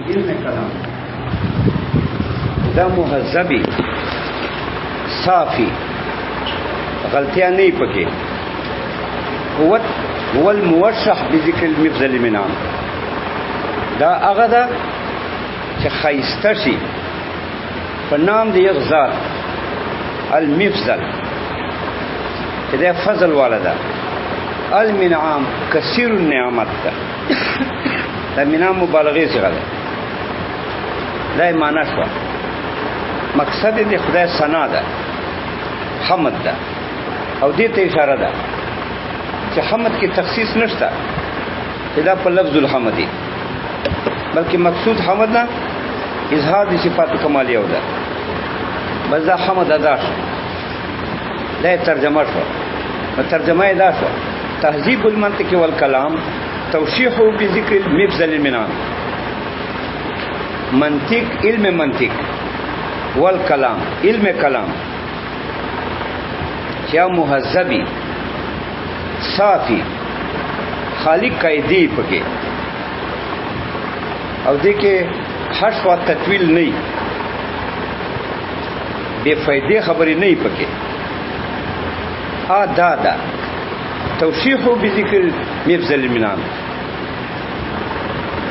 علم کلام دا مهذبی صافی غلطیاں نہیں پکے هو الموشح بذکر المفضل منام دا هغه ده چې خایسته شي په نام د یو ذات المفضل چې دا فضل والا ده المنعام کثیر النعمت ده دا منعام مبالغه څخه ده دا معنی شو مقصد دې خدای ثنا ده حمد ده او دې ته اشاره ده چې حمد کی تخصیص نشته دا په لفظ الحمد دی بلکې مقصود حمد نه اظهار د صفات کمالیه ده بس دا حمد ادا شو دا ترجمه شو ترجمه ادا شو تهذیب المنطق والکلام توشیح بذکر المفضل المنام منطق علم منطق والکلام علم کلام کیا مهذبی صافی خالق قاعدے پکے او دیکھے حش و تطویل نہیں بے فائدے خبریں نہیں پکے دادا توشیح بذکر مفضل المنام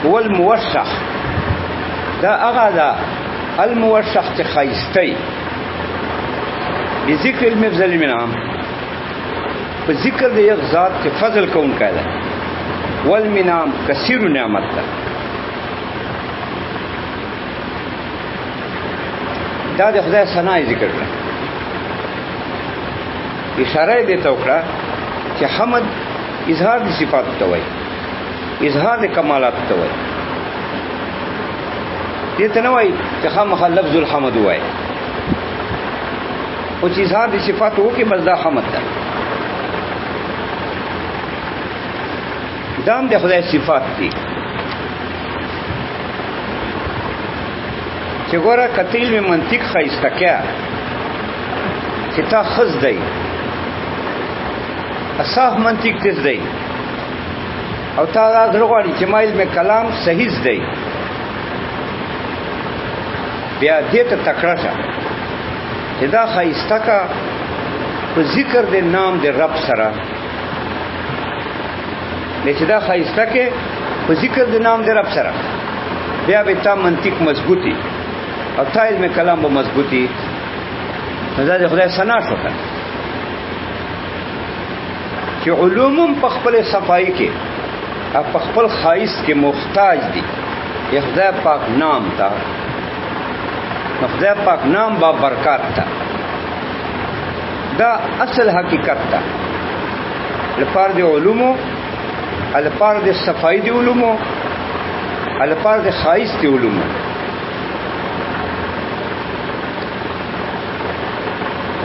والموشح دا اغادا الموشح تخایستی بذکر المفضل المنام په ذکر د یو ذات کې فضل کون کړه والمنام کثیر نعمت ده دا د خدای ثنا ذکر کړه اشاره دې ته وکړه چې حمد اظهار د صفات ته وایي اظهار د کمالات ته وایي دې ته نه وایي چې خامخا لفظ الحمد وایي او چې اظهار د صفات وکړي بس دا حمد ده دام د خدای صفات دي چې ګوره کتیل می منطق خایسته کیا چې تا خز دی اصاف منطق تیز دی او تا دا درغواړي چې مایل می کلام صحیح دی بیا دې ته تکړه شه چې دا خایسته کا په ذکر د نام د رب سره لیکن دا خایسته کې په ذکر د نام د رب سره بیا به تا منطق مضبوطی او تا علم کلام به مضبوطی دا د خدای ثنا شو چې علوم په خپل صفائی کې او په خپل خایس کې محتاج دي خدای پاک نام تا خدای پاک نام با برکات تا دا اصل حقیقت تا لپاره د علومو الپار د صفائی دی علومو الپار د خایس دی علومو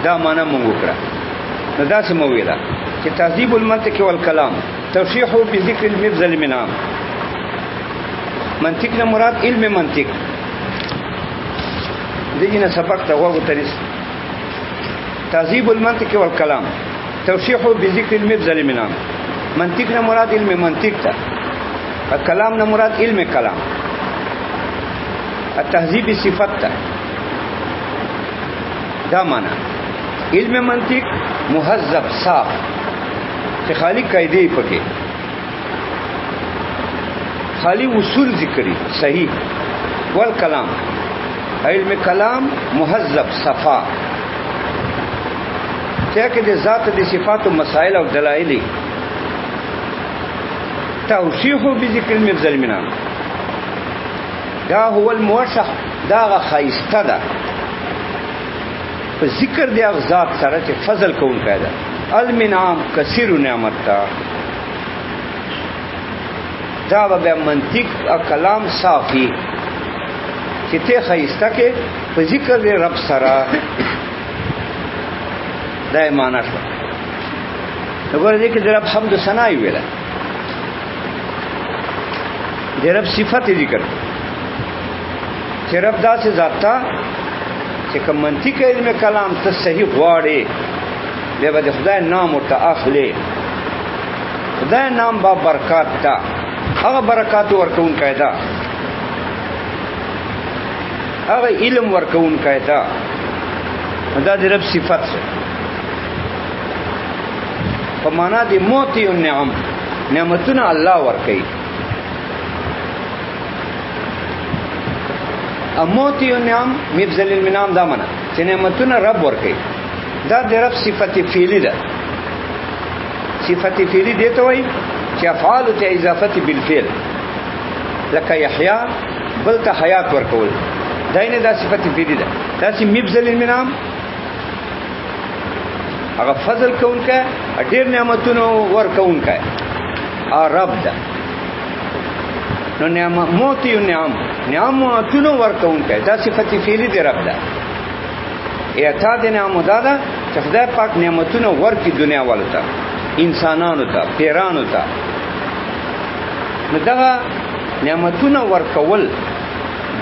دا معنا مونږ وکړه نو دا څه مو ویلا چې تهذیب المنطق والکلام توشیح بذکر المفضل منام منطق نه مراد علم منطق دغه سبق ته وګورئ ترېس تهذیب المنطق والکلام توشیح بذکر المفضل منام منطق نه مراد علم منطق تا کلام نه مراد علم کلام التهذیب صفت تا دا معنا علم منطق مهذب صاف چې خالی قاعده پکې خالی اصول ذکری صحیح والکلام علم کلام مهذب صفا چې کې د ذات د صفات او مسائل او دلایل توشیح بذکر المفضل منام دا هو الموشح دا خایسته ده په ذکر دی ذات سره چې فضل کون کړه المنعام کثیر نعمت دا به منطق او کلام صافی چې ته خایسته کې په ذکر دی رب سره دا معنا شو وګوره دې کې د رب حمد و ثنا ویل د رب صفت ذکر چې رب داسې ذات تا چې کوم منطق علم کلام ته صحیح غواړي بیا به خدای نام ورته اخلي خدای نام با برکات تا هغه برکات ورکون قاعده هغه علم ورکون کایدا دا د رب صفت سے په معنا د موتی النعم نعمتونه الله ورکي اموتی النعم مبذل المنام دا معنا چې نعمتونه رب ورکي دا د رب صفت فعلی ده صفت فعلی دی ته وایي چې افعال ته اضافه بالفعل لکه یحیی بل ته حیات ورکول داینه دا صفت فعلی ده دا چې مبذل المنام هغه فضل کوونکه ډېر نعمتونو ورکوونکه رب ده نو نعمت موتی النعم نعمتونو ورکوونکه دا صفت فعلی دی رب ده اعطا د نعمت دا چې خدای پاک نعمتونو ورکي دنیا ولته انسانانو ته پیرانو ته نو دا نعمتونو ورکول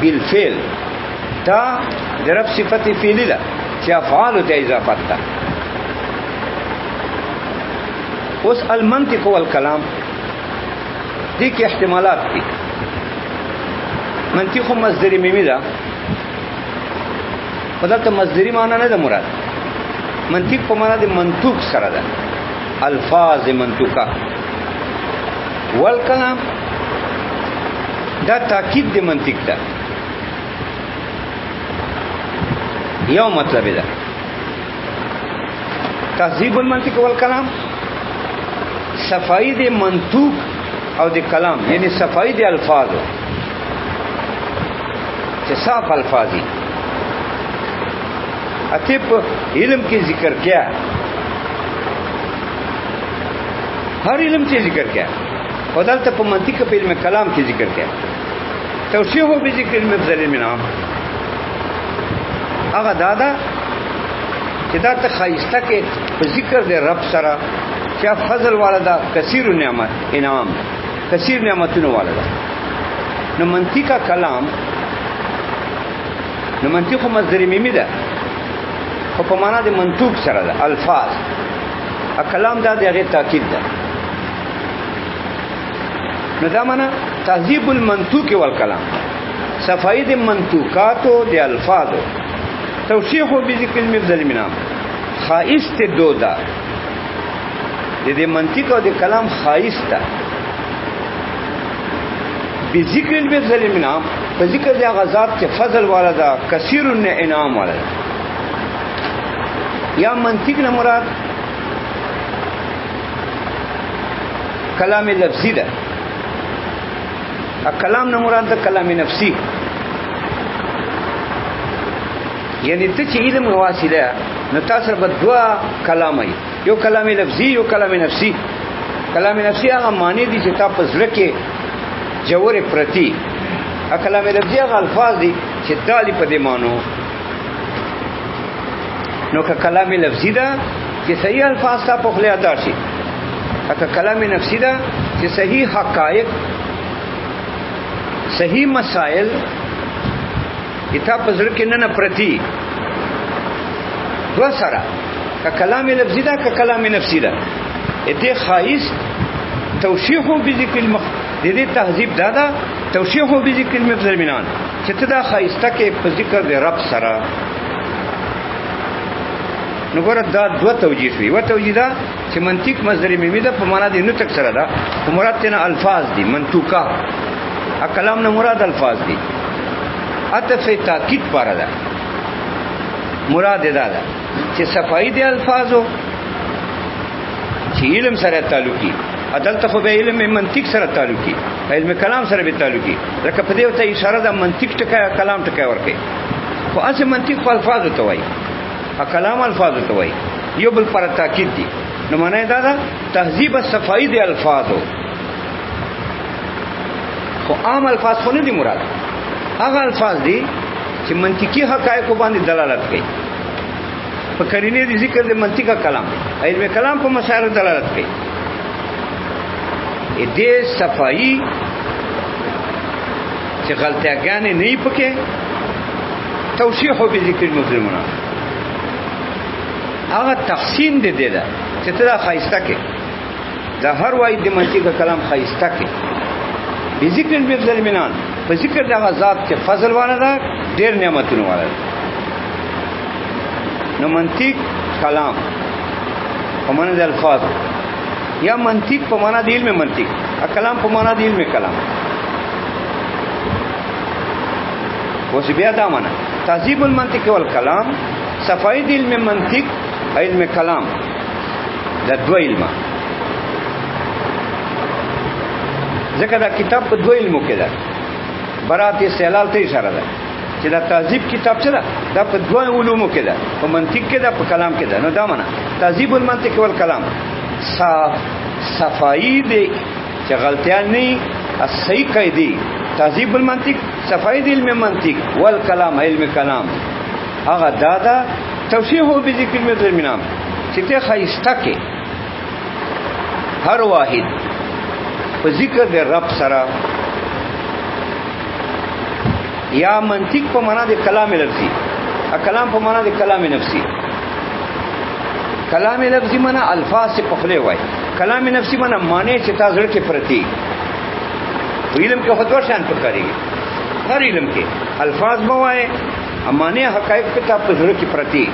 بالفعل دا د رب صفت فعلی ده چې افعال ته اضافه ده اوس المنطق والکلام دي کې احتمالات دي منطق مصدر میمی ده بدلته مصدری معنی نه ده مراد منطق په معنا د منطوق سره ده الفاظ منطوقه والکلام دا تاکید د منطق ده یو مطلب ده تهذیب المنطق والکلام صفائی د منطوق او د کلام یعنی صفائی د الفاظ چې صاف الفاظي اته په علم کې ذکر کیا هر علم کې ذکر کیا ودلته په منطق په علم کلام کې ذکر کیا توشیح به ذکر مبذل المنام هغه دادا چې دا ته خایسته کې په ذکر د رب سره چې فضل والا دا کثیر نعمت انعام کثیر نعمتونو والا دا نو منطقه کلام نو منطق مصدر میمی ده خو په معنا د منطوق سره ده الفاظ ا کلام دا دغه تاکید ده نو دا معنا تهذیب المنطوق والکلام صفائی د منطوقات او د الفاظ توشیح بذکر المبذل منام خائست دودا د دې منطق او د کلام خایست ده به ذکر المبذل منام په ذکر د غزاد چې فضل والا ده کثیر الانعام والا ده یا منطق نه مراد کلام لفظی ده کلام نه مراد ده کلام نفسی یعنی ته چې علم واسطه نو تاسو به دوا کلام ای یو کلام لفظی یو کلام نفسی کلام نفسی هغه معنی دي چې تاسو زړه کې جوړه پرتی کلام لفظی هغه الفاظ دي چې دالی په دې مانو نو که کلام لفظی ده چې صحیح الفاظ تا په خله ادا شي که کلام نفسی ده چې صحیح حقایق صحیح مسائل کتاب پزړه کې نه پرتی دو سره که کلام لفظی ده که کلام نفسی ده دې خایس توشیح بذکر دې تهذیب دادا توشیح بذکر مبذل منان چې تدا خایسته کې په ذکر د رب سره نو ګوره دا دوه توجیه وي و توجیه دا چې منطق مصدر میمی ده په معنا د نطق سره ده مراد تینا الفاظ دي منطوقه ا کلام نه مراد الفاظ دي عطف تاکید پر ده مراد ده چې صفائی د الفاظو چې علم سره تعلقي عدالت خو به علم منطق سره تعلقي علم کلام سره به تعلقي لکه په دې ته اشاره ده منطق ټکا کلام ټکا ورکه خو اصل منطق په الفاظو ته وایي کلام الفاظ ته وایي یو بل پر تاکید دي نو معنی دا ده تهذیب صفائی د الفاظو خو عام الفاظ خو نه دي مراد هغه الفاظ دي چې منطقي حقایق باندې دلالت کوي په کرینه دي ذکر د منطقه کلام علم کلام په مسائل دلالت کوي دې صفائی چې غلطیاګانې نه پکې توشیح به ذکر مسلمانانو هغه تحسین دې ده چې تدا خایسته کې دا هر وای د منطقه کلام خایسته کې به ذکر مبذل منان په ذکر دغه ذات چې فضل والا ده ډېر نعمتونه والا ده. نو منطق کلام په معنا د الفاظ یا منطق په معنا د علم منطق او کلام په معنا د علم کلام. اوس بیا دا معنا تهذیب المنطق والکلام صفای د علم منطق علم کلام د دوه علم. ځکه دا کتاب په دوه علمو کې ده. برات استعلال ته اشاره ده چې دا تهذیب کتاب څه ده دا په دوه علومو کې ده، په منطق کې ده، په کلام کې ده. نو دا معنا تهذیب المنطق والکلام صفای دی چې غلطیان نه صحیح قیدی. تهذیب المنطق صفای د علم منطق والکلام علم کلام هغه دادا توشیح هو بذکر مثل منام چې ته خایسته کې هر واحد په ذکر د رب سره یا منطق په معنا د کلام لفظي او کلام په معنا د کلام نفسي. کلام لفظي معنا الفاظ په خله وای، کلام نفسي معنا معنی چې تاسو ورکه پرتی. علم کې خطور شان پکاريږي، هر علم کې الفاظ بوای معنی حقایق په تاسو ورکه پرتی.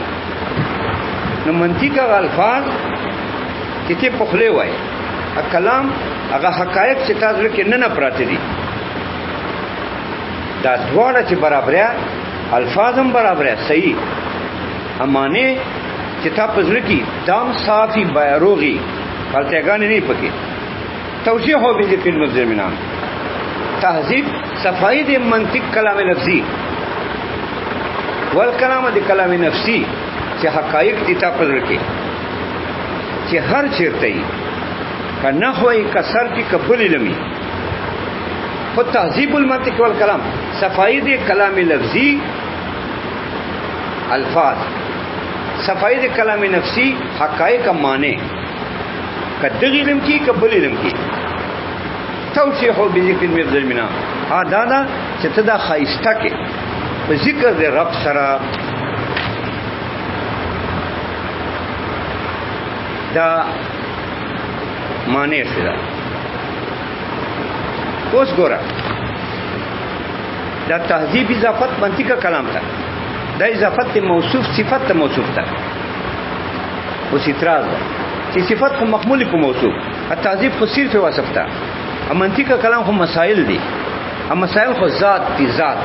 نو منطق هغه الفاظ چې ته په خله وای، ا کلام هغه حقایق چې تاسو ورکه نه پراته دي. دا دواړه چې برابریا الفاظ هم برابریا صحیح امانه چې تاسو ورکه دام صافي بیروغي غلطیګان نه پکې. توجیه هو به ذکر مزمنان تهذیب صفای د منطق کلام لفظي والکلام د کلام نفسي چې حقایق دي تاسو ورکه چې هر چیرته یې کنه هوای کسر کی قبول لمی. خود تهذیب المنطق والکلام صفای د کلام لفظي الفاظ، صفای د کلام نفسي حقایق معنی کدی علم کی قبول علم کی. توشیح بذکر مثل منا دادا چې تدا خایسته کې په ذکر د رب سره دا معنی شدا. اوس ګوره دا تهذیب اضافت منطق کلام ته دا اضافت موصوف صفت ته موصوف ته. اوس اعتراض ده چې صفت خو محمول په موصوف، التهذیب خو صرف وصف ته، منطق کلام خو مسائل دي، مسائل خو ذات دي. ذات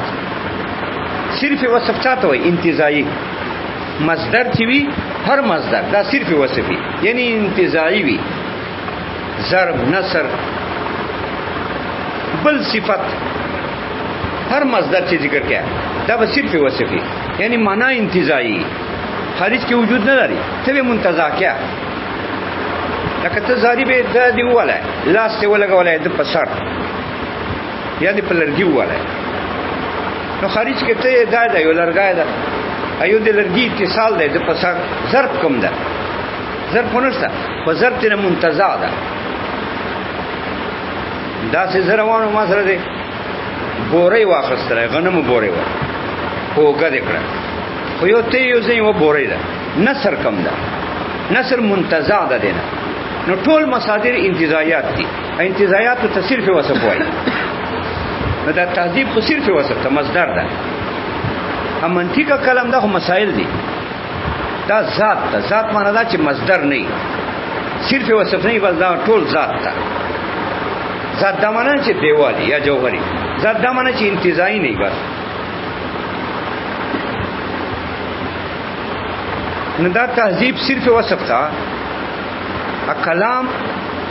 صرف وصف چاته وي انتزاعي مصدر چې وي هر مصدر دا صرف وصفي یعنی انتزاعي وي. ضرب نصر بل صفت هر مصدر چې ذکر کیا دا به صرف وصفي یعنی معنا انتزاعي خارج کې وجود نه لري. ته منتزع کیا لکه ته زاری به د دی ولا لاس ته ولګولای د پسر یا د پلرګي ولا نو خارج کې ته دا یو لرګای دا ایو د لرګي اتصال دی د پسر ضرب کوم ده ضرب ونسته په ضرب ته منتزع ده. دا سه زروانو ما سره دی بورې واخستره غنمو بورې و هوګه دکړه خو یو ته یو ځای و بورې ده نصر کم ده نصر منتزع ده دینه. نو ټول مصادر انتزاعیات دي، انتزاعیات ته صرف وصف وایي. نو دا تهذیب خو صرف وصف ته مصدر ده. ا منطق کلام ده مسائل دي، دا ذات ده. ذات معنا دا چې مصدر نه صرف وصف نه بل دا ټول ذات ده. ذات دا معنا چې دیوالی یا جوهری، ذات دا معنا چې انتزاعي نه بس. نو دا تهذیب صرف وصف ته کلام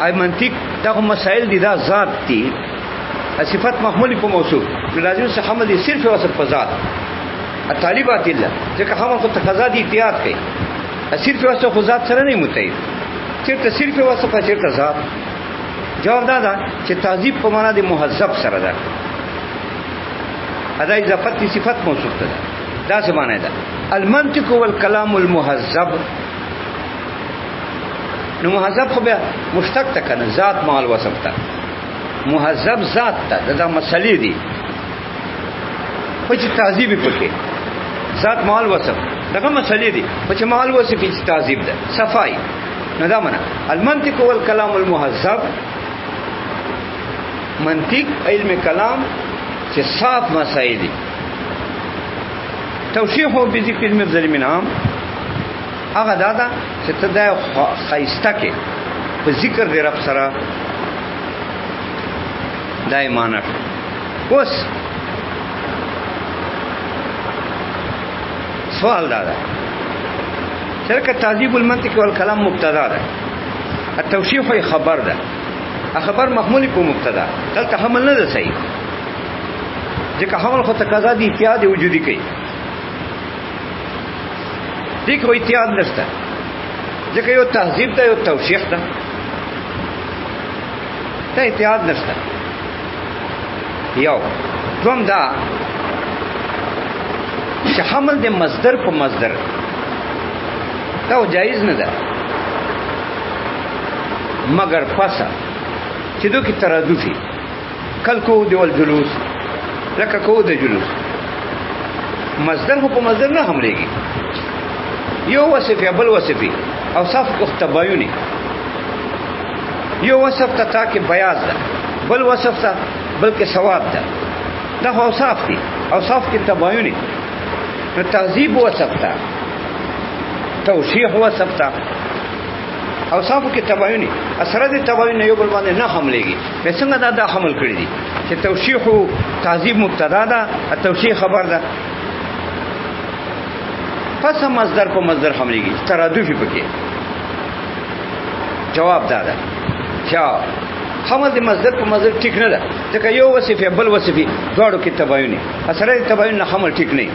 ای منطق دا مسائل دي، دا ذات دي. صفت محمول په موصوف لازم څه حمل دي صرف وصف په ذات. الطالبات الله ځکه حمل خو تقاضا دي احتیاط کوي. صرف وصف خو ذات سره نه متعید، چیرته صرف وصف چیرته ذات. جواب دا ده چې تهذیب په معنا د مهذب سره ده. ادا اضافت صفت موصوف ده. دا څه معنی ده؟ المنطق والکلام المهذب. نو مهذب خو بیا مشتق ته کنه ذات مال وصف ته. مهذب ذات ته دا مسلې دي. خو چې تهذیب پکې ذات مال وصف دغه مسلې دي. خو چې مال وصف چې تهذیب ده صفای نه دا معنا. المنطق والکلام المهذب منطق علم کلام چې صاف مسائل دي. توشیح بذکر المفضل منام هغه دادا چې ته دا خایسته کې په ذکر دی رب سره دا ایمان. اوس سوال دادا شرکه تعذیب المنطق والکلام مبتدا ده، التوشیح خبر ده، خبر محمول په مبتدا دلته حمل نه ده صحیح، ځکه حمل خو تقاضا دي اتیاد وجودي کوي، دې کوئی اتیاد نشته، ځکه یو تهذیب ده یو توشیح ده، دا اتیاد نشته. یو دوم دا چې حمل د مصدر په مصدر دا جایز نه ده، مگر پسا چې دوی کې ترادفي کل کو دی ول جلوس لکه کو د جلوس مصدر په مصدر نه حملېږي، یو وصف یا بل وصفي اوصاف کو تبایني، یو وصف ته تا کې بیاض ده، بل وصف ته بلکې ثواب ده، دا اوصاف دي، اوصاف کې تبایني. نو تهذیب وصف ته، توشیح وصف ته، اوصاف کې تبایني، اثر د تباین یو بل باندې نه حملېږي. په څنګه دا حمل کړی دي چې توشیح او تعذیب مبتدا ده، توشیح خبر ده، پس مصدر په مصدر حملېږي، ترادفي پکې. جواب دا ده چې حمل د مصدر په مصدر ټیک نه ده، ځکه یو وصف یا بل وصفي دواړو کې تبایني، اثر د تباین نه حمل ټیک نه،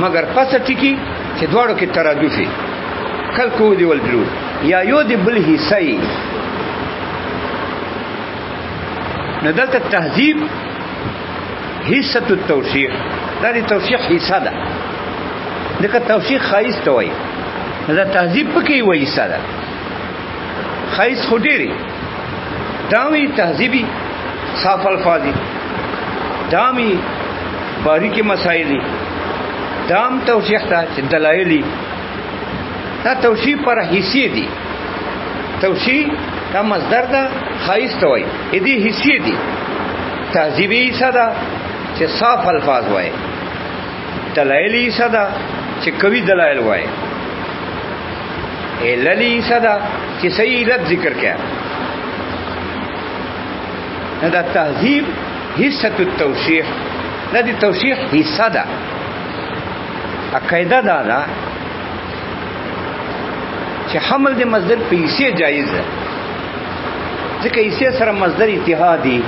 مگر پس ټیکی چې دواړو کې ترادفي کل کو دی ول جلوس یا یو دی بل حصہ. نو دلته تهذیب حصہ التوشیح، دا دی توشیح حصہ ده، دغه توشیح خایس ته وایي، دا تهذیب پکې وایي حصہ ده، خایس خو ډېری داوی تهذیبی صاف الفاظی، دامی باریکی مسائلی، دام توشیح تا چې دلایلی، دا توشیح پر حصے دی، توشیح دا مصدر دا خایس ته وایي، دې حصے دی. تهذیبی حصہ دا چې صاف الفاظ وایي، دلایلی حصہ دا چې قوي دلایل وایي، عللی حصہ دا چې صحیح علت ذکر کړه. دا تهذیب حصہ التوشیح، دا دی توشیح حصہ دا. قاعده دا ده چې حمل د مصدر په حصے جایز ده، ځکه حصے سره مصدر اتحادي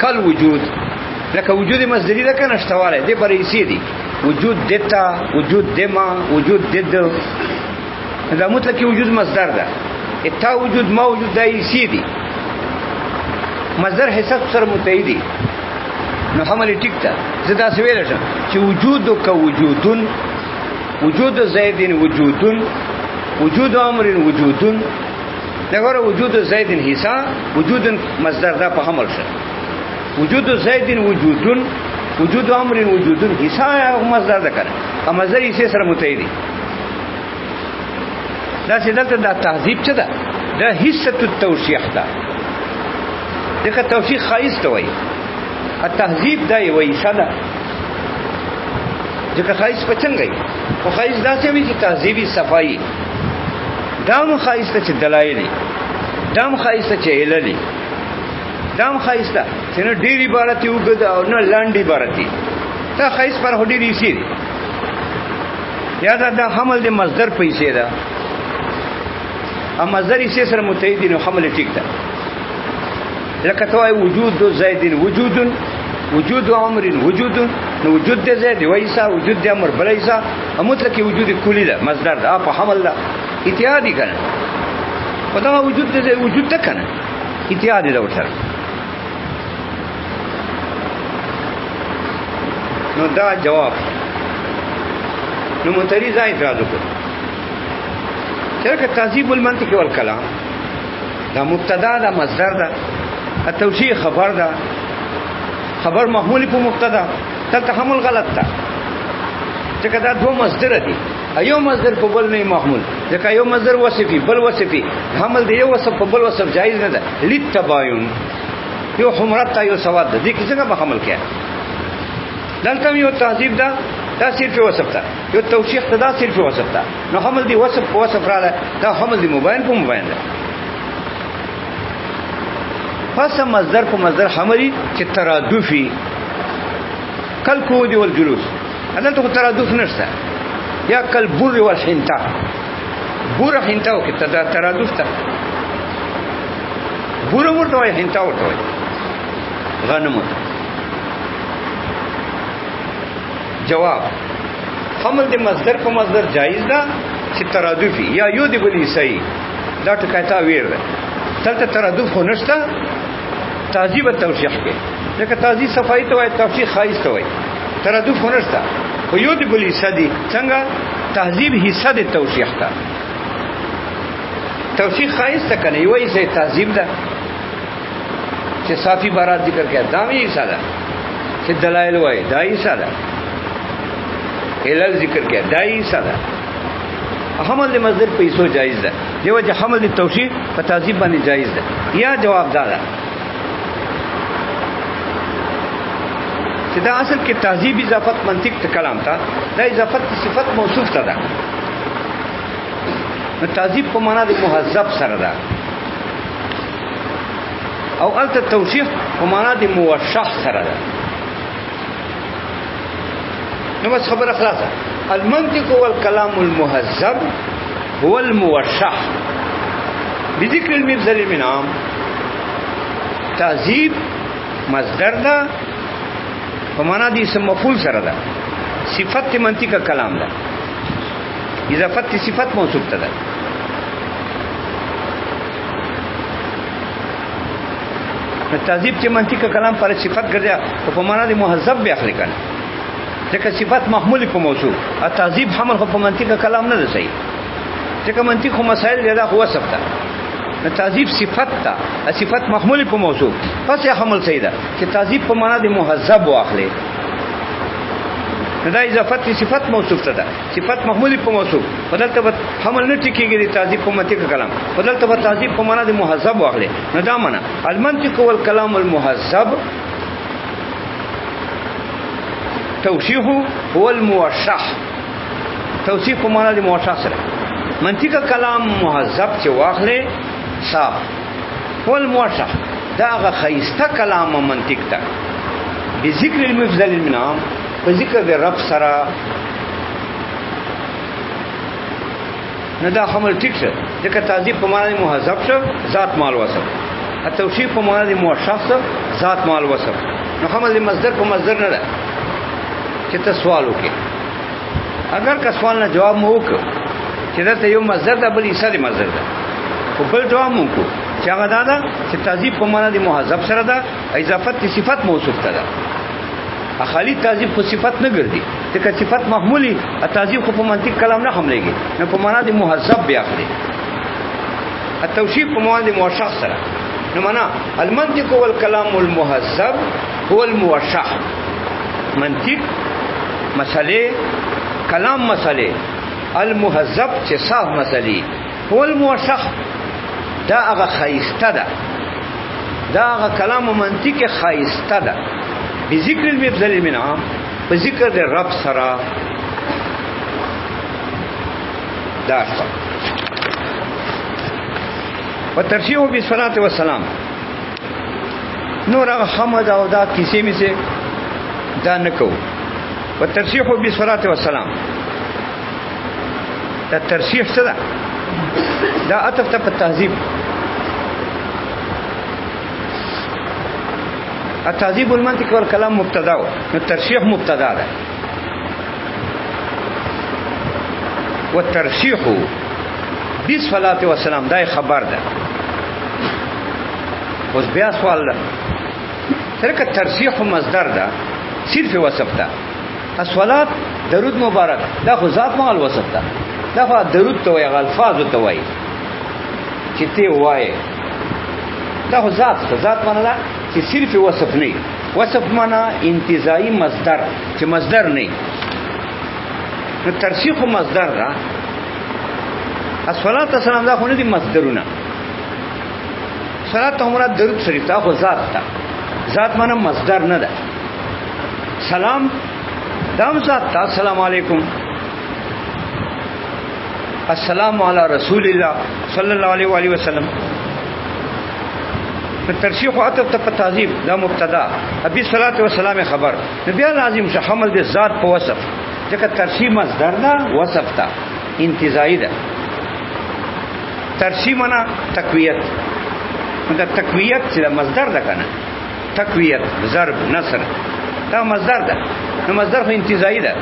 کل وجود، لکه وجود مصدری ده کنه شتواله دې پر حصے دي، وجود دتا، وجود دما، وجود دد، دا مطلق وجود مصدر ده، اتا وجود ما وجود دا حصے دي، مصدر حصہ سره متحدي، نو حمل ټیک ده. زدا سویل شم چې وجود کا وجودن، وجود زید وجودن، وجود امر وجودن، دغه وجود زید حصہ وجود مصدر ده په حمل شه، وجود زید وجودن، وجود امر وجودن حصہ مصدر ده کړه، ا مصدر یې سره متحدي. دا چې دلته دا تهذیب څه ده، دا حصہ التوشیح ده، دغه توشیح خایس ته وایي. التهذیب دا یو حصہ ده، ځکه خایس په څنګه وي، خو خایس داسې وي چې تهذیبي صفایي، دام خایس ته چې دلایل، دام خایس ته چې علل، دام خایس ته چې نه ډېر عبارت وګد او نه لاندې عبارت، دا خایس پر هډې ریسی دي. یا دا حمل د مصدر په حصے ده، ا مصدر حصے سره متحدي، نو حمل ټیک ده. لکه توای وجود زید وجودن، وجود امر وجودن، نو وجود د زید وایسا، وجود د امر بلایسا، مطلق وجود کلی ده، مصدر ده، په حمل ده اتحادی کنه، په دا وجود د وجود ده کنه، اتحادی ده ورته. نو دا جواب، نو متری ځای اعتراض وکړ چې تهذیب المنطق والکلام دا مبتدا ده، مصدر ده، التوشیح خبر ده، خبر محمول په مبتدا، دلته حمل غلط ده، ځکه دا دوه مصدر دي، ایو مصدر په بل نه محمول، ځکه یو مصدر وصفي بل وصفي، حمل دی یو وصف په بل وصف جایز نه ده، للتباین یو حمرت تا یو سواد ده دې کې څنګه به حمل کړي دلته یو تهذیب ده دا صرف وصف ده یو توشیح ته دا صرف وصف ده نو حمل دی وصف په وصف رااله دا حمل دی مبین په مبین ده پس مصدر په مصدر حملی چې ترادفي کل کودی والجلوس دلته ترادف نشته یا کل بر والحنطه بر حنطه او کې ترادف ته بر ورته وای حنطه ورته وای غنم جواب حمل د مصدر په مصدر جایز ده چې ترادفي یا یو دی بلی صحیح دا ټکای تا ویر ده دلته ترادف خو نشته تعذیب التوشیح کې لکه تعذیب صفائی ته وای توشیح خایس ته وای ترادف خو نشته خو یو دی بلی صدی څنګه تهذیب حصہ د توشیح ته توشیح خایس ته کنه یو یې تهذیب ده چې صافی بارات ذکر کړه دا می حصہ ده چې دلایل وای دا حصہ ده علل ذکر کیا دائی سادا حمل مصدر پیسو جائز ده دیو چې حمل توشیح په تعذیب باندې جائز ده یا جواب دادا چې دا اصل کې تعذیب اضافت منطق ته کلام تا دا اضافت صفت موصوف تا ده نو تعذیب په معنا د مهذب سره ده او الته توشیح په معنا د موشح سره ده نو بس خبر خلاصه المنطق والكلام المهذب هو الموشح بذكر المبذل من عام تعذيب مصدر ده فمانا دي اسم مفعول سره ده صفت منطق کلام ده اضافت صفت موصوف ده تعذيب چې منطق کلام پر صفت ګرځي او فمانا دي مهذب به اخلي کنه ځکه صفات محمول په موصوف او تعذیب حمل خو په منطق کلام نه ده صحیح ځکه منطق خو مسائل دا خو وصف ده نو تعذیب صفت ده صفات محمول په موصوف پس یې حمل صحیح ده چې تعذیب په معنا د مهذب واخلي دا اضافت صفات موصوف ده صفات محمول په موصوف بدلته به حمل نه ټکیږي د تعذیب په منطق کلام بدلته به تعذیب په معنا د مهذب واخلي نو دا معنا المنطق والکلام المهذب توشیح هو الموشح توشیح په معنا د موشح سره منطق کلام مهذب چې واخلې صاف هو الموشح دا هغه خیسته کلام منطق ته بذکر المفضل المنام په ذکر د رب سره نه دا حمل ټیک شه ځکه تعذیب په معنا د مهذب شو ذات مال وصف توشیح په معنا د موشح ذات مال وصف نو حمل د مصدر په مصدر نه ده چې ته سوال وکې اگر که سوال نه جواب مو وکړ چې دا ته یو مصدر ده بل حصہ د مصدر ده خو بل جواب مو وکړو چې هغه دا ده چې تعذیب په معنا د مهذب سره ده اضافت صفت موصوف ته ده خالی تعذیب خو صفت نه ګرځي ځکه صفت محمولی تعذیب خو په منطق کلام نه حملېږي نو په معنا د مهذب بیا اخلي التوشیح په معنا د موشح سره نو معنا المنطق والکلام المهذب هو الموشح منطق مسئله کلام مسئله المهذب چې صاف مسئله هو الموشح دا هغه خایسته ده دا هغه کلام و منطق خایسته ده بذکر المبذل المنعم په ذکر د رب سره دا شو و ترشیح بالصلاه والسلام نور هغه حمد او دا کیسې می سه دا نکو و ترشیح بالصلاه والسلام دا ترشیح څه ده دا عطف ته په تهذیب التهذيب المنطق والكلام مبتدا والترشيح مبتدا ده والترشيح بالصلاه والسلام دا خبر ده اوس بیا سوال ده ترکه ترشیح مصدر ده صرف وصف ده الصلاه درود مبارک دا خو ذات مال وصف ده دا خو درود ته وایي الفاظ ته وایي چې ته وایي دا خو ذات معنا ده چې صرف وصف نه وصف معنا انتزاعي مصدر چې مصدر نه نو ترشیح مصدر ده الصلاه والسلام دا خو نه دي مصدرونه صلات ته مراد درود شریف دا خو ذات ده ذات معنا مصدر نه ده. سلام دام ذات تا السلام علیکم، السلام علی رسول الله صلی الله علیه و آله وسلم. ترشیح و عطف ته تعظیم دا مبتدا، ابي صلوات و سلام خبر. نبی لازم شه حمل د ذات په وصف، ځکه ترشیح مصدر ده، وصف ته انتزاعي ده. ترشیح معنا تقویت، دا تقویت چې مصدر ده کنه، تقویت ضرب نصر دا مصدر ده، نو مصدر خو انتزاعي ده،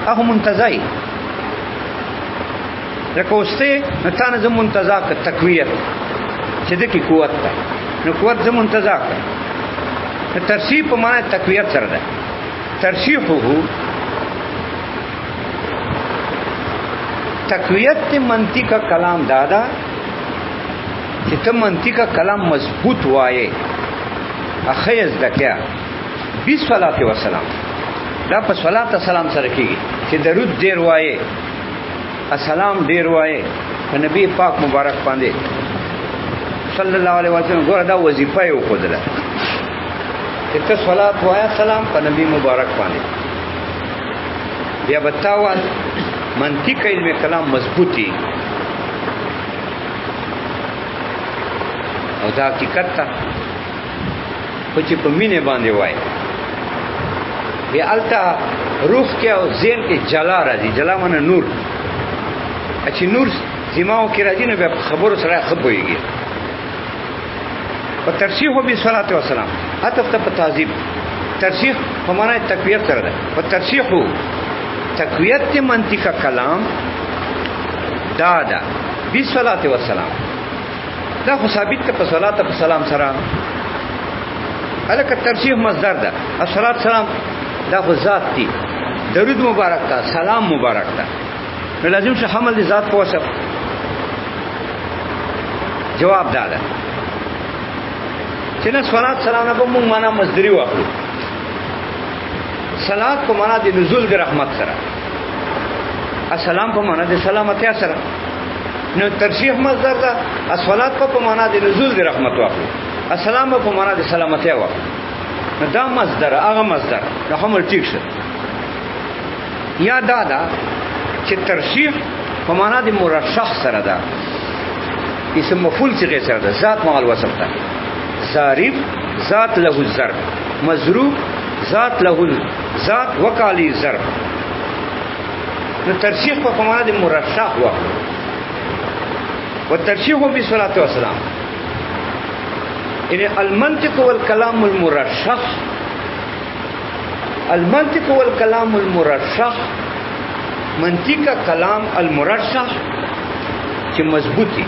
هغه منتزعي. لکه اوسته نو تا نه زه منتزع که تقویت چې دکې قوت ده، نو قوت زه منتزع که. ترشیح په معنی تقویت سره ده. ترشیحه تقویت منطق کا کلام دادا چې ته منطق کا کلام مضبوط وایې اخیز دکیا بی صلوات و سلام. دا په صلوات و سلام سره کېږي چې درود ډېر وایې، السلام ډېر وایې په نبی پاک مبارک باندې صلی الله علیه وسلم. ګوره دا وظیفه یې وښودله چې ته صلوات وایه سلام په نبی مبارک باندې. بیا به تا وایه منطق علم کلام مضبوطی او دا حقیقت تا خو چې په مینه باندې وای بیا التا روح کې او ذهن کې جلا راځي. جلا معنی نور، چې نور دماغ کې راځي نو بیا خبرو سره خبرېږي. په ترشیح او به صلوات و سلام عطف ته تعظیم. ترشیح په معنی تقویت سره ده. په ترشیح تقویت منطق کلام دادا بی صلوات و سلام. دا خو ثابت ته په صلوات و سلام سره. الکه ترشیح مصدر ده، الصلوات سلام دا خو ذات دي، درود مبارک تا، سلام مبارک تا، نو لازم شه حمل دي ذات په وصف. جواب دا ده چې نه صلوات سلام نه به موږ معنا مصدری واخلو. صلات په معنا د نزول د رحمت سره، السلام په معنا د سلامتی سره. نو ترشیح مصدر ده، الصلات په معنا د نزول د رحمت واخلو، السلام په معنا د سلامتی واخلو. نو دا مصدر هغه مصدر نو هم ټیک شه. یا دا ده چې ترشیح په معنا د مرشح سره ده، اسم مفعول څخه سره ده، ذات مع الوصف ده. ظریف ذات له الظرف، مضروب ذات له ذات وکالی ظرف. نو ترشیح په معنا د مرشح واخلو. والترشیح بالصلاة والسلام یعنی المنطق والکلام المرشح. المنطق والکلام المرشح، منطق کا کلام المرشح چې مضبوطی.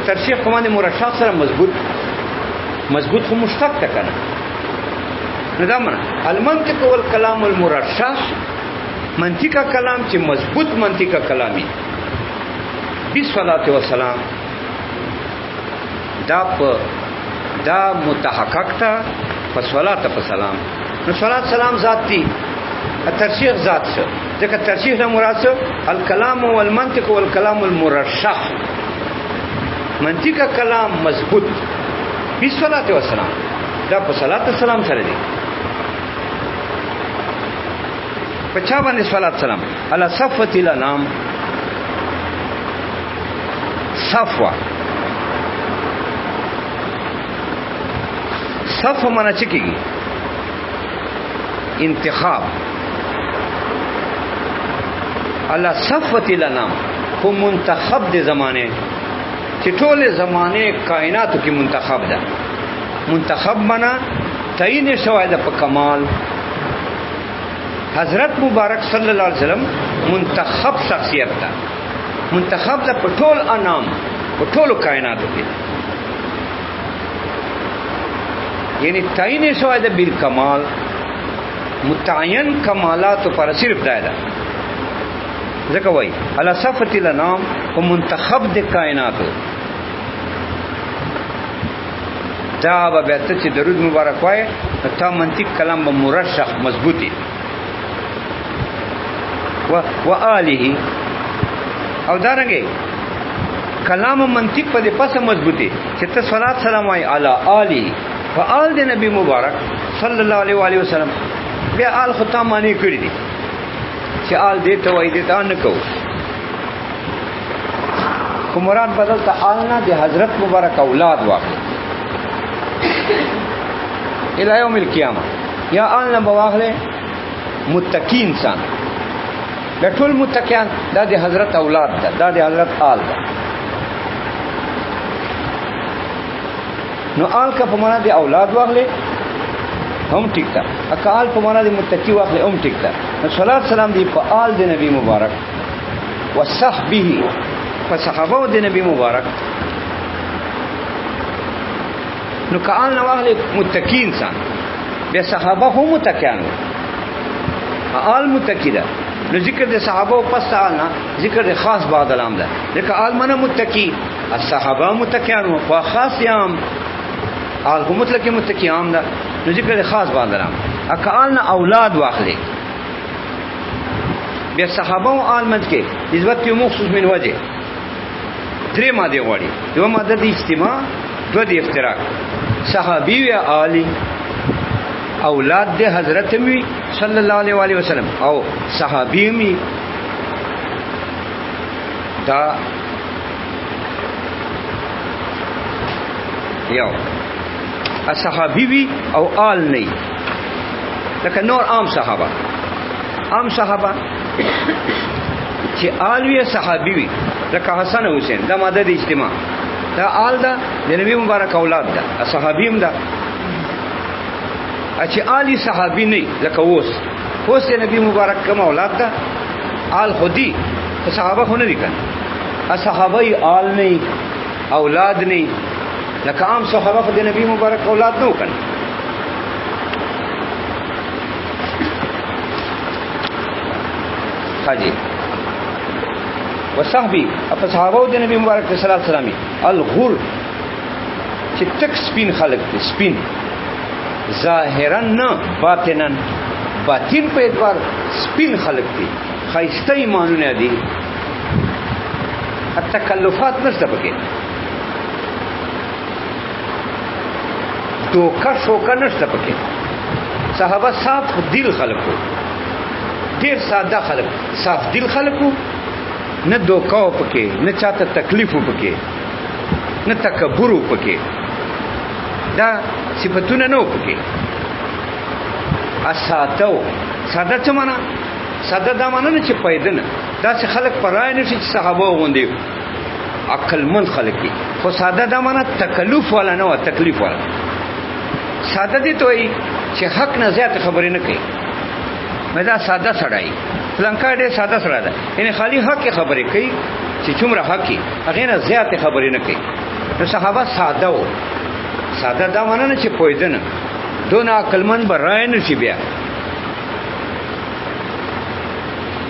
ترشیح په معنا مرشح سره مضبوط، مضبوط خو مشتق ده کنه. نظام المنطق والکلام المرشح، منطق کا کلام چې مضبوط منطق کا کلامی بالصلاة والسلام. دا متحقق تا په صلات په سلام. نو صلات سلام ذات دي، ترشیح ذات شو. ځکه ترشیح نه مراد شو الکلام والمنطق والکلام المرشح. منطق کا کلام مضبوط بالصلاة والسلام، دا په صلات والسلام سره دي. پچا باندې صلات سلام علی صفوة الانام. صفوه صفوه معنی څه کېږي؟ انتخاب. علی صفوة الانام په منتخب د زمانه چې ټول زمانه کائناتو کې منتخب ده. منتخب معنی تعین شوی ده په کمال. حضرت مبارک صلی الله علیه وسلم منتخب شخصیت ده، منتخب ده په ټول انام، په ټول کائناتو کې. یعنی تعین شوی ده بالکمال، متعین کمالات پر صرف ده. ځکه وایي علی صفوة الانام په منتخب د کائناتو. دا به بیا ته چې درود مبارک وایې تا منطق کلام به مرشح مضبوطی. و آله او دارنګه کلام منطق په دې پسه مضبوطی چې ته صلات سلام وایې علی آله فآل د نبی مبارک صلی الله علیه و آله وسلم بیا آل خو تا معنی کړی دي چې آل دې ته وایي دې ته نه کوو خو مراد بدل ته آل نه د حضرت مبارک اولاد واخلي الى یوم القیامه یا آل نه بواخله متقی انسان د ټول متقیان دا د حضرت اولاد ده دا د حضرت آل ده نو آل کا په معنا د اولاد واخلې هم ټیک ده اکال په معنا د متقی واخلې هم ټیک ده نو صلوات سلام دی په آل د نبی مبارک وصحبه فصحابه د نبی مبارک نو کآل نه واخلې متقی انسان بیا صحابه هم متقیان آل متقی ده نو ذکر د صحابه پس آل نه ذکر د خاص بعد الام ده لکه آل منه متقی الصحابه متقیان او خاص یام آل کو مطلق متقی عام ده نو ذکر د خاص بعد الام اکال نه اولاد واخلې بیا صحابه او آل منځ کې نسبت یو مخصوص من وجه درې ماده غواړي یو ماده د اجتماع دو د افتراق صحابي یا آلی اولاد د حضرت می صلی الله علیه و آله وسلم او صحابی می دا یو صحابی وی او آل نه لکه نور عام صحابه چې آل وی صحابی وی لکه حسن حسین دا ماده د اجتماع دا آل دا د نبی مبارک اولاد دا صحابی هم دا چې آلی صحابی نه لکه اوس د نبی مبارک کوم اولاد دا آل خودی صحابه خو نه دي کنه صحابه آل نه اولاد نه لکه عام صحابه د نبی مبارک اولاد نه کنه حاجی وصحبی اپ صحابه د نبی مبارک صلی الله علیه وسلم الغر چې تک سپین خلق دي سپین ظاهرا نه باطنا باطن په اعتبار سپین خلق دي خیسته ایمانونه دي التکلفات نشته پکې دوکه شوکه نشته پکې صحابه صاف دل خلقو ډیر ساده خلق صاف دل خلقو نه دوکه پکې نه چاته تکلیف پکې نه تکبر پکې دا صفتونه نو پکې اساتو ساده څه معنا ساده دا معنا نه چې پیدنه دا چې خلق پرای نه شي صحابه غوندي عقل من خلق دي خو ساده دا معنا تکلف ولا نه تکلیف ولا ساده دي ته چې حق نه زیات خبرې نه کوي مدا ساده سړای فلانکا دې ساده سړی ده یعنی خالی حق خبرې کوي چې څومره حق هغه نه زیات خبرې نه کوي نو صحابه ساده وو ساده دا معنی نه چې پویدنه دون عقلمن برای نشي بیا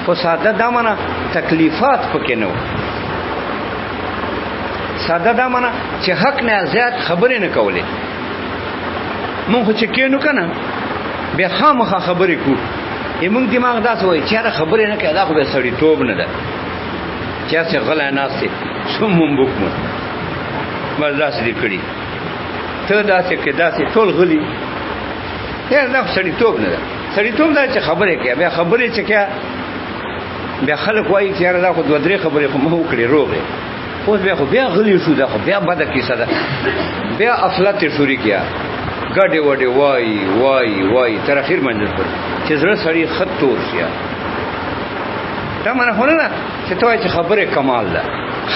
خو ساده دا معنی تکلیفات پکې نه ساده دا معنی چې حق نه زیات خبرې نه کولې مونږ چې کینو کنه بیا خامخا خبرې کو یمون دماغ داس وای چې را خبرې نه کوي دا خو به سړی توب نه ده چې غلا ناسته سمون بوکمو مزاس دې کړی ته داسې کې داسې ټول غلي هر دا سړی توب نه ده سړی توب دا چې خبرې کوي بیا خبرې چې کیا بیا خلک وایي چې را خو دوه درې خبرې خو مو کړې روغه اوس بیا غلی شو دا خو بیا بده کیسه ده بیا افلاط شوري کیا ګډه وډه وای تر اخر منځ پر چې زړه سړی خط تور شي دا معنی هونه نه چې توای چې خبره کمال ده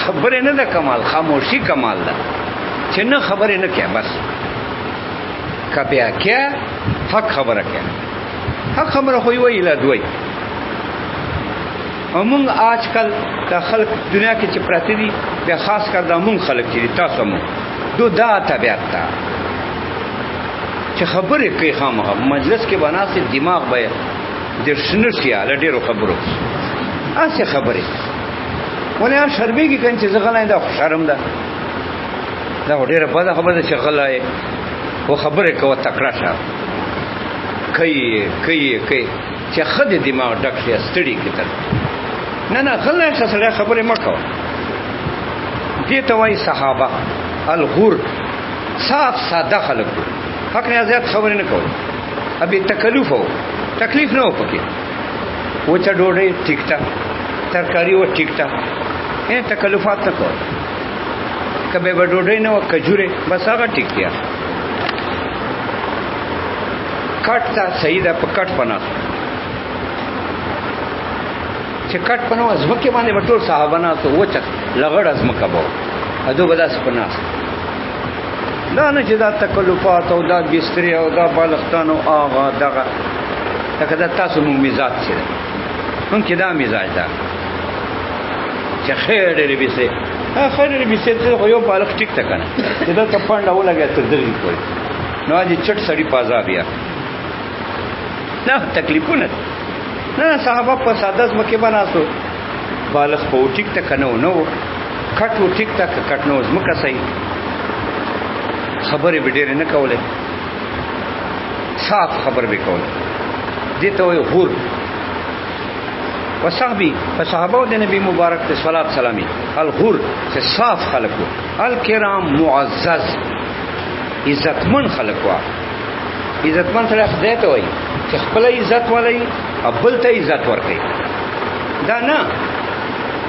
خبره نه ده کمال خاموشي کمال ده چې نه خبره نه کوي بس کبیا کیا حق خبره کوي حق خبره خو وی لا دوی همون آجکل دا خلق دنیا کې چې پراته دي بیا خاص کر دا مون خلق چې تاسو مو دو دا طبيعت تا چې خبره کوي خامخا مجلس کې بناسي دماغ به د شنشیا لډیرو خبرو اسه خبره ولې شربېږي کله چې زغلای دا شرم ده دا ډیره په دا خبره چې غلای او خبره کوي تکړه شه کوي چې خد دماغ ډک شي ستړي کتل نه غلای شه سره خبره مکو دې ته وایي صحابه الغر صاف ساده خلک حق نه زیات خبرې نه کول ابي تکلیف هو تکلیف نه و پکې و چې ډوډۍ ټیکټا ترکاری و ټیکټا تکلیفات نه کول کبه به ډوډۍ نه و کجوره بس هغه ټیکټیا کټ تا صحیح ده په کټ پناه چې کټ پناه ازمکه باندې وټول صحابه نه تو و چې لغړ ازمکه بو اده بداس پناه دا نه چې دا تکلیفات او دا بستری او دا بالښتان او هغه دغه دا تاسو مونږ مزاج څه مونږ کې دا مزاج ده چې خیر دې بيسه خیر دې بيسه ته یو بالښت ټیک تا کنه چې دا کپانډه ولګا تر دې کوي نو اجي چټ سړی پازا بیا نه تکلیفونه نه صحابه په ساده مکه بناسو بالښت په ټیک تا کنه نو کټو ټیک تا کټ نو زمکه صحیح خبرې به ډېرې نه کولې صاف خبر به کوله دې ته وایي غور وصحبي فصحابه د نبی مبارک ته صلوات سلامي الغور چې صاف خلقو الکرام معزز عزتمن خلقو عزتمن سره خدای ته وایي چې خپل عزت ولای خپل ته عزت ورکړي دا نه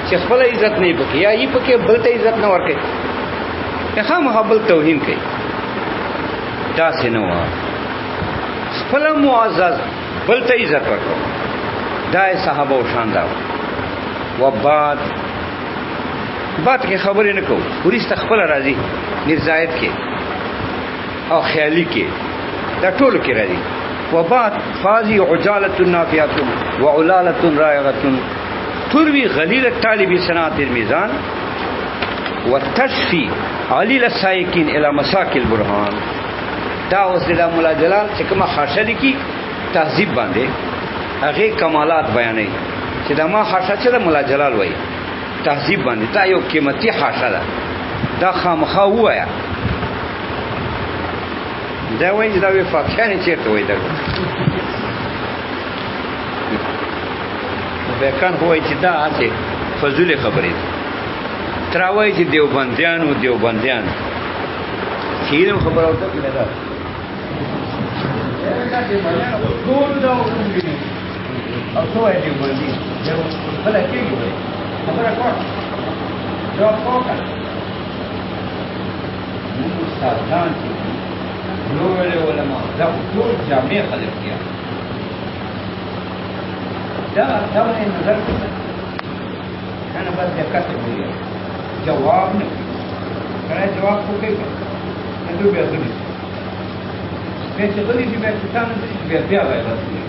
چې خپل عزت نه پکې یا یې پکې بل ته عزت نه ورکړي هغه محبت توهین کوي دا سينو خپل معزز بل ته عزت ورکړو دا صحابه او شاندار و بعد کې خبرې نه کوو ورسته خپل راځي نزاید کې او خیالي کې دا ټول کې راځي و بعد فازي عجاله نافيه وعلاله رائغه تروي غليل الطالب صنعت الميزان وتشفي عليل السائقين الى مساك البرهان دا اوس د مولا جلال چې کومه خاصه دي کی تهذیب باندې هغه کمالات بیانې چې دا ما خاصه چې د مولا جلال وایي تهذیب باندې دا یو قیمتي خاصه ده دا خامخا وایا دا وایي دا وی فاکشان چیرته وایي دا به کان هوای چې دا اته فضول خبرې تراوي چې دیوبندیان خیرم خبر اوته کې نه ده ټول دا وګورئ او څو یې دیوبندي دا بل کېږي خبره کوه دا کوه نو استادان چې نو علماء دا ټول جامع خلک دي دا نه نظر کوي کنه بس دقت وکړئ جواب نه کړه جواب کوي انده بیا ځنی به چې غلي چې بیا ستانه دې بیا راځي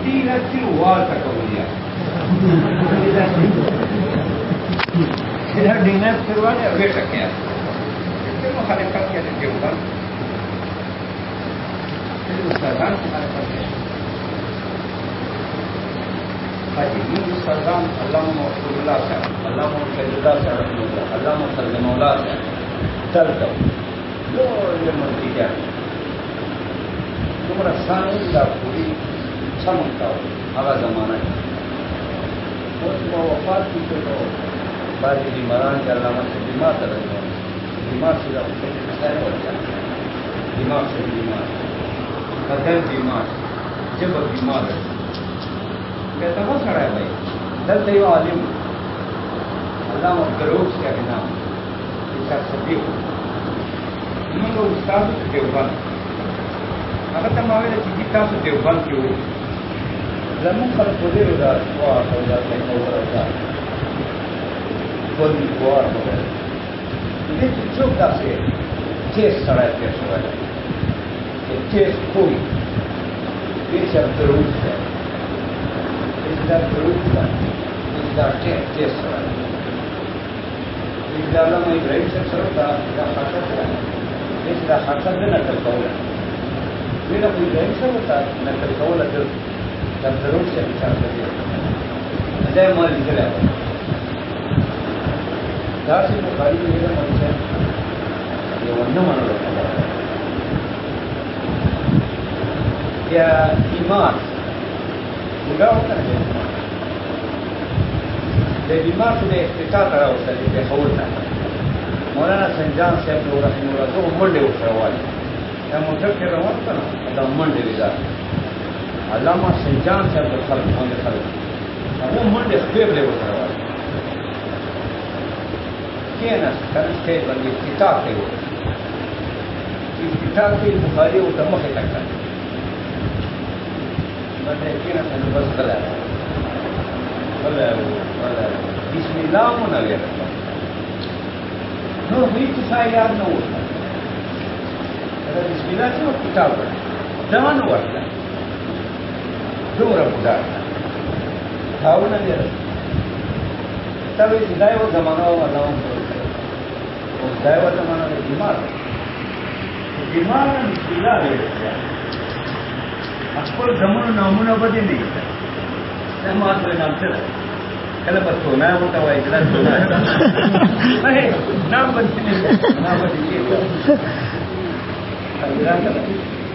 دې راځي وال تا کوي دا دینه څوانه وېټه کې څه مخالفت کوي چې وګورئ استادان حاجی استادان علامہ رسول اللہ صاحب علامہ سید اللہ صاحب علامہ سید مولا صاحب دلته یو مرتي ده کومه ثاني دا پوری څمنتا هغه زمانہ اوس په وفات کې ته باندې بیماران چې علامه بیمار ته راځي بیمار چې دا په څه ورته بیمار چې بیمار بدن بیمار جب بیمار کہتا وہ کھڑا ہے بھائی دلته یو عالم علامہ دروش کا نام صدیق موږ استاد دیوبند هغه ته ما ویل چې تاسو دیوبند کې وو زموږ خلک په دې ودا او دا څنګه وراته ټول وار وګورئ دې چې څوک تاسو چې سره کې شوی چې کوی دې چې دروش ده دا دروش ده دا چې سره دا علامه ابراهیم صاحب سره دا خاصه ده دا خاصه ده نقل کوله وینا په ابراهیم صاحب ته نقل کوله دا ضروري چې څنګه ده دا مالي کړه دا چې بخاری کې دا مالي یو نه منلو یا ایمان دا وکړه د بیمار څخه افتتاح راوستل دي خولته مولانا سنجان صاحب رحمه الله ته منډه وکړه या मोटर के रवान का ना अदा मंडे विदा अलामा संजान से अब खल होने खल वो मंडे फेवरे वो करवा क्या ना कर से बंदी किताब के वो इस किताब के बुखारी वो दम के तक बंदे क्या ना बस कला वला बिस्मिल्लाह मुनव्वर नो भी तो याद न होता अगर बिस्मिल्लाह से वो किताब जवान हुआ दोमरा बुढ़ा था ना यार तब इस दाय वो जमाना हुआ ना वो दाय वो जमाना में बीमार में बिस्मिल्लाह है अक्सर जमाना नामुना बदे नहीं है मात में नाम से kalau bersona pun tahu jelas bersona. Hei, nama berdiri, nama berdiri.